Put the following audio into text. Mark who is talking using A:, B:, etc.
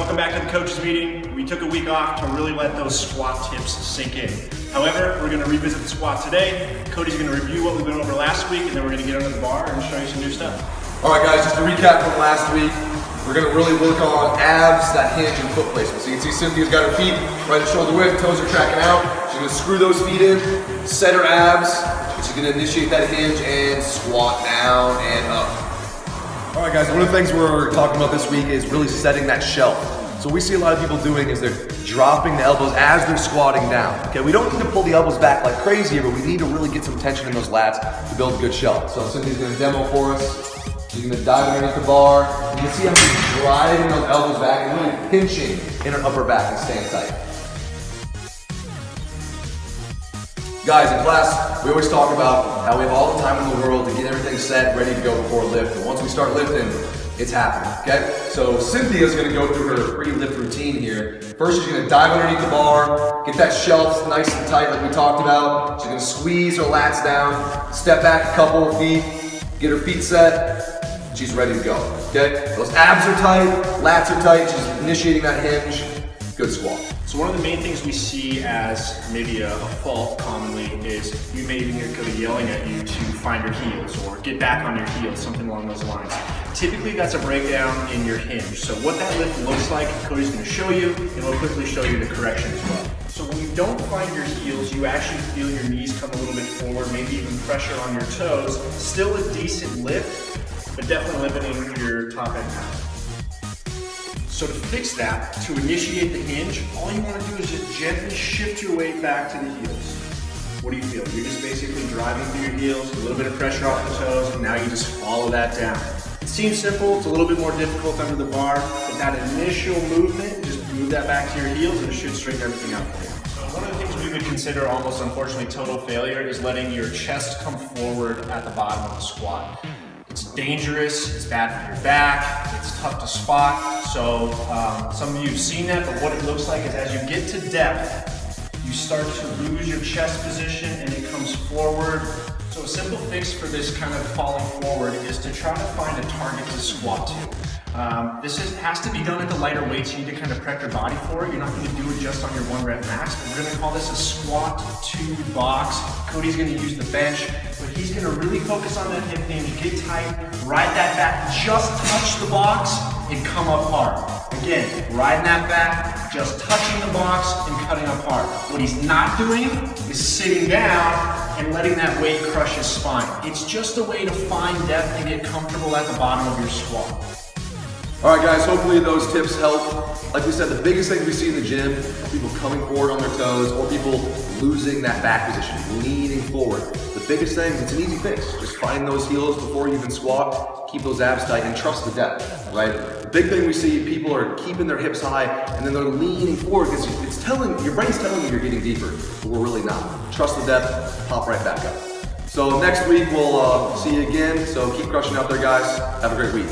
A: welcome back to the coaches meeting. We took a week off to really let those squat tips sink in. However, we're going to revisit the squat today. Cody's going to review what we went over last week, and then we're going to get under the bar and show you some new stuff.
B: All right, guys, just to recap from last week, we're going to really work on abs, that hinge, and foot placement. So you can see Cynthia's got her feet right at shoulder width, toes are tracking out. She's going to screw those feet in, set her abs. She's going to initiate that hinge and squat down and up. All right, guys, one of the things we're talking about this week is really setting that shelf. So what we see a lot of people doing is they're dropping the elbows as they're squatting down. Okay, we don't need to pull the elbows back like crazy here, but we need to really get some tension in those lats to build a good shelf. So Cynthia's gonna demo for us. She's gonna dive underneath the bar. You can see how she's driving those elbows back and really pinching in her upper back and staying tight. Guys, in class, we always talk about how we have all the time in the world to get everything set, ready to go before a lift. But once we start lifting, it's happening, okay? So Cynthia's gonna go through her pre-lift routine here. First, she's gonna dive underneath the bar, get that shelf nice and tight like we talked about. She's gonna squeeze her lats down, step back a couple of feet, get her feet set. She's ready to go, okay? Those abs are tight, lats are tight. She's initiating that hinge. Good squat.
A: So one of the main things we see as maybe a fault commonly is you may even hear Cody yelling at you to find your heels or get back on your heels, something along those lines. Typically that's a breakdown in your hinge. So what that lift looks like, Cody's going to show you, and we'll quickly show you the correction as well. So when you don't find your heels, you actually feel your knees come a little bit forward, maybe even pressure on your toes. Still a decent lift, but definitely limiting your top end power. So to fix that, to initiate the hinge, all you want to do is just gently shift your weight back to the heels. What do you feel? You're just basically driving through your heels, a little bit of pressure off the toes, and now you just follow that down. It seems simple, it's a little bit more difficult under the bar, but that initial movement, just move that back to your heels and it should straighten everything out for you. So one of the things we would consider almost unfortunately total failure is letting your chest come forward at the bottom of the squat. It's dangerous, it's bad for your back, it's tough to spot. So some of you have seen that, but what it looks like is as you get to depth, you start to lose your chest position and it comes forward. So a simple fix for this kind of falling forward is to try to find a target to squat to. This has to be done at the lighter weights. You need to kind of prep your body for it. You're not going to do it just on your 1 rep max, but we're going to call this a squat to box. Cody's going to use the bench, but he's going to really focus on that hip hinge, get tight, ride that back, just touch the box and come up hard. Again, riding that back, just touching the box and cutting up hard. What he's not doing is sitting down and letting that weight crush his spine. It's just a way to find depth and get comfortable at the bottom of your squat.
B: All right, guys, hopefully those tips help. Like we said, the biggest thing we see in the gym are people coming forward on their toes or people losing that back position, leaning forward. The biggest thing, it's an easy fix. Just find those heels before you even squat, keep those abs tight, and trust the depth, right? The big thing we see, people are keeping their hips high and then they're leaning forward because it's telling, your brain's telling you you're getting deeper, but we're really not. Trust the depth, pop right back up. So next week, we'll see you again. So keep crushing out there, guys. Have a great week.